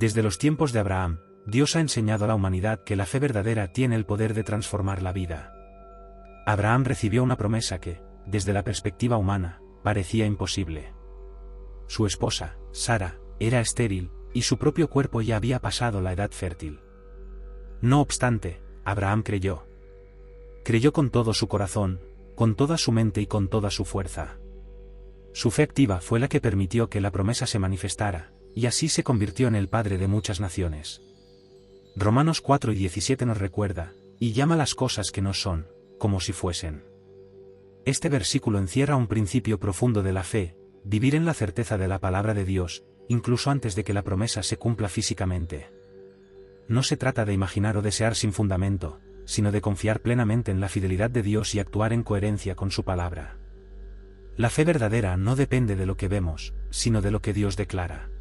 Desde los tiempos de Abraham, Dios ha enseñado a la humanidad que la fe verdadera tiene el poder de transformar la vida. Abraham recibió una promesa que, desde la perspectiva humana, parecía imposible. Su esposa, Sara, era estéril, y su propio cuerpo ya había pasado la edad fértil. No obstante, Abraham creyó. Creyó con todo su corazón, con toda su mente y con toda su fuerza. Su fe activa fue la que permitió que la promesa se manifestara, y así se convirtió en el padre de muchas naciones. Romanos 4:17 nos recuerda, y llama las cosas que no son, como si fuesen. Este versículo encierra un principio profundo de la fe, vivir en la certeza de la palabra de Dios, incluso antes de que la promesa se cumpla físicamente. No se trata de imaginar o desear sin fundamento, sino de confiar plenamente en la fidelidad de Dios y actuar en coherencia con su palabra. La fe verdadera no depende de lo que vemos, sino de lo que Dios declara.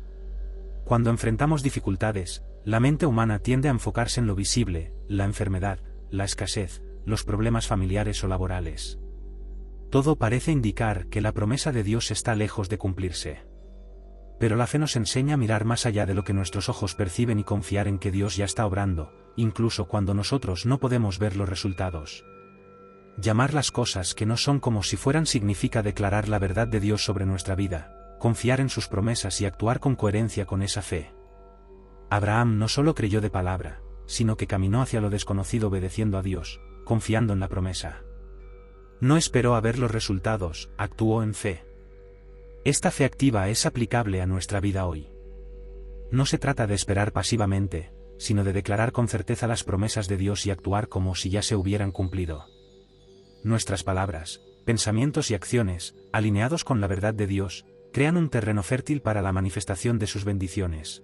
Cuando enfrentamos dificultades, la mente humana tiende a enfocarse en lo visible, la enfermedad, la escasez, los problemas familiares o laborales. Todo parece indicar que la promesa de Dios está lejos de cumplirse. Pero la fe nos enseña a mirar más allá de lo que nuestros ojos perciben y confiar en que Dios ya está obrando, incluso cuando nosotros no podemos ver los resultados. Llamar las cosas que no son como si fueran significa declarar la verdad de Dios sobre nuestra vida, confiar en sus promesas y actuar con coherencia con esa fe. Abraham no solo creyó de palabra, sino que caminó hacia lo desconocido obedeciendo a Dios, confiando en la promesa. No esperó a ver los resultados, actuó en fe. Esta fe activa es aplicable a nuestra vida hoy. No se trata de esperar pasivamente, sino de declarar con certeza las promesas de Dios y actuar como si ya se hubieran cumplido. Nuestras palabras, pensamientos y acciones, alineados con la verdad de Dios, crean un terreno fértil para la manifestación de sus bendiciones.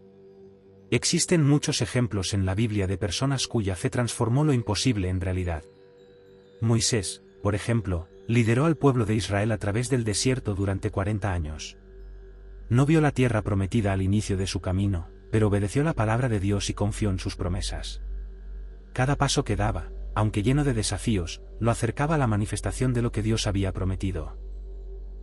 Existen muchos ejemplos en la Biblia de personas cuya fe transformó lo imposible en realidad. Moisés, por ejemplo, lideró al pueblo de Israel a través del desierto durante 40 años. No vio la tierra prometida al inicio de su camino, pero obedeció la palabra de Dios y confió en sus promesas. Cada paso que daba, aunque lleno de desafíos, lo acercaba a la manifestación de lo que Dios había prometido.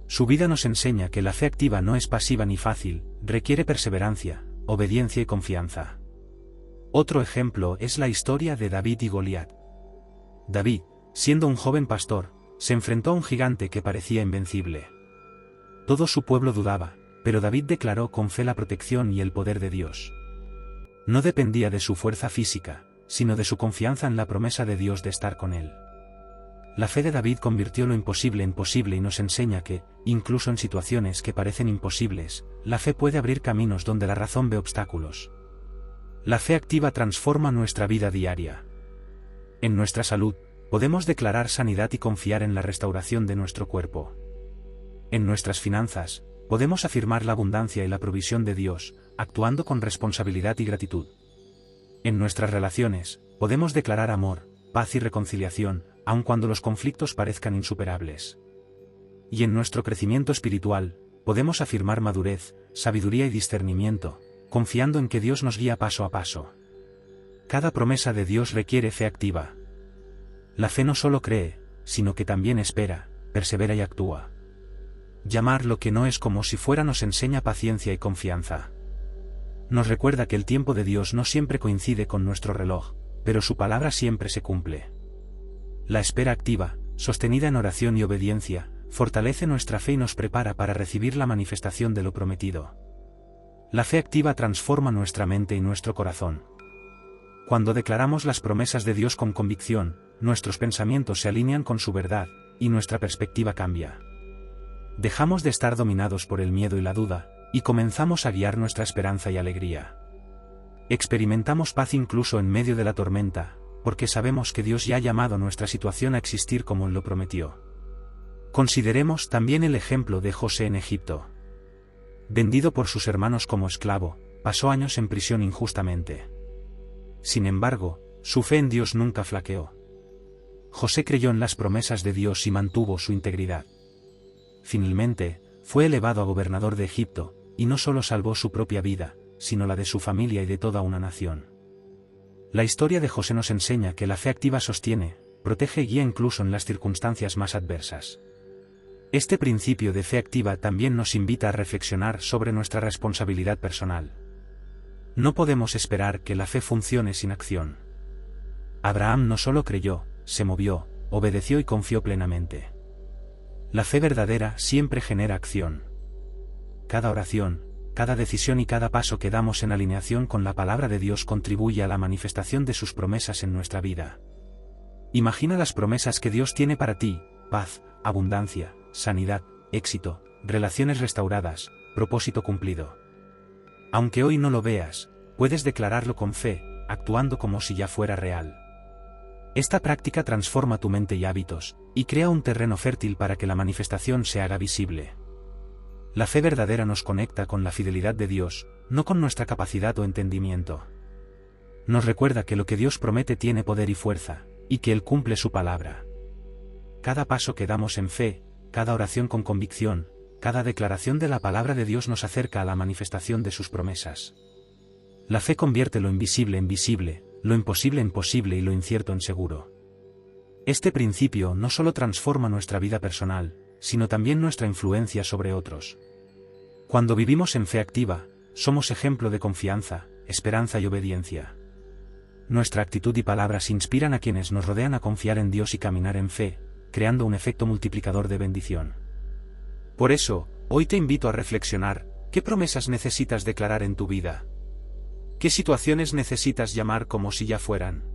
Su vida nos enseña que la fe activa no es pasiva ni fácil, requiere perseverancia, obediencia y confianza. Otro ejemplo es la historia de David y Goliat. David, siendo un joven pastor, se enfrentó a un gigante que parecía invencible. Todo su pueblo dudaba, pero David declaró con fe la protección y el poder de Dios. No dependía de su fuerza física, sino de su confianza en la promesa de Dios de estar con él. La fe de David convirtió lo imposible en posible y nos enseña que, incluso en situaciones que parecen imposibles, la fe puede abrir caminos donde la razón ve obstáculos. La fe activa transforma nuestra vida diaria. En nuestra salud, podemos declarar sanidad y confiar en la restauración de nuestro cuerpo. En nuestras finanzas, podemos afirmar la abundancia y la provisión de Dios, actuando con responsabilidad y gratitud. En nuestras relaciones, podemos declarar amor, paz y reconciliación, aun cuando los conflictos parezcan insuperables. Y en nuestro crecimiento espiritual, podemos afirmar madurez, sabiduría y discernimiento, confiando en que Dios nos guía paso a paso. Cada promesa de Dios requiere fe activa. La fe no solo cree, sino que también espera, persevera y actúa. Llamar lo que no es como si fuera nos enseña paciencia y confianza. Nos recuerda que el tiempo de Dios no siempre coincide con nuestro reloj, pero su palabra siempre se cumple. La espera activa, sostenida en oración y obediencia, fortalece nuestra fe y nos prepara para recibir la manifestación de lo prometido. La fe activa transforma nuestra mente y nuestro corazón. Cuando declaramos las promesas de Dios con convicción, nuestros pensamientos se alinean con su verdad, y nuestra perspectiva cambia. Dejamos de estar dominados por el miedo y la duda, y comenzamos a guiar nuestra esperanza y alegría. Experimentamos paz incluso en medio de la tormenta, porque sabemos que Dios ya ha llamado nuestra situación a existir como Él lo prometió. Consideremos también el ejemplo de José en Egipto. Vendido por sus hermanos como esclavo, pasó años en prisión injustamente. Sin embargo, su fe en Dios nunca flaqueó. José creyó en las promesas de Dios y mantuvo su integridad. Finalmente, fue elevado a gobernador de Egipto, y no solo salvó su propia vida, sino la de su familia y de toda una nación. La historia de José nos enseña que la fe activa sostiene, protege y guía incluso en las circunstancias más adversas. Este principio de fe activa también nos invita a reflexionar sobre nuestra responsabilidad personal. No podemos esperar que la fe funcione sin acción. Abraham no solo creyó, se movió, obedeció y confió plenamente. La fe verdadera siempre genera acción. Cada oración, cada decisión y cada paso que damos en alineación con la palabra de Dios contribuye a la manifestación de sus promesas en nuestra vida. Imagina las promesas que Dios tiene para ti: paz, abundancia, sanidad, éxito, relaciones restauradas, propósito cumplido. Aunque hoy no lo veas, puedes declararlo con fe, actuando como si ya fuera real. Esta práctica transforma tu mente y hábitos, y crea un terreno fértil para que la manifestación se haga visible. La fe verdadera nos conecta con la fidelidad de Dios, no con nuestra capacidad o entendimiento. Nos recuerda que lo que Dios promete tiene poder y fuerza, y que Él cumple su palabra. Cada paso que damos en fe, cada oración con convicción, cada declaración de la palabra de Dios nos acerca a la manifestación de sus promesas. La fe convierte lo invisible en visible, lo imposible en posible y lo incierto en seguro. Este principio no solo transforma nuestra vida personal, sino también nuestra influencia sobre otros. Cuando vivimos en fe activa, somos ejemplo de confianza, esperanza y obediencia. Nuestra actitud y palabras inspiran a quienes nos rodean a confiar en Dios y caminar en fe, creando un efecto multiplicador de bendición. Por eso, hoy te invito a reflexionar: ¿qué promesas necesitas declarar en tu vida? ¿Qué situaciones necesitas llamar como si ya fueran?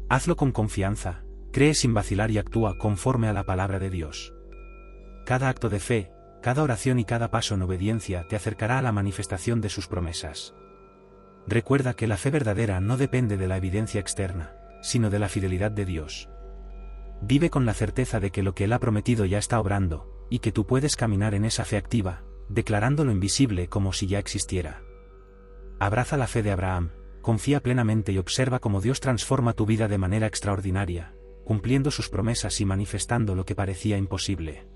Hazlo con confianza, cree sin vacilar y actúa conforme a la palabra de Dios. Cada acto de fe, cada oración y cada paso en obediencia te acercará a la manifestación de sus promesas. Recuerda que la fe verdadera no depende de la evidencia externa, sino de la fidelidad de Dios. Vive con la certeza de que lo que Él ha prometido ya está obrando, y que tú puedes caminar en esa fe activa, declarando lo invisible como si ya existiera. Abraza la fe de Abraham, confía plenamente y observa cómo Dios transforma tu vida de manera extraordinaria, cumpliendo sus promesas y manifestando lo que parecía imposible.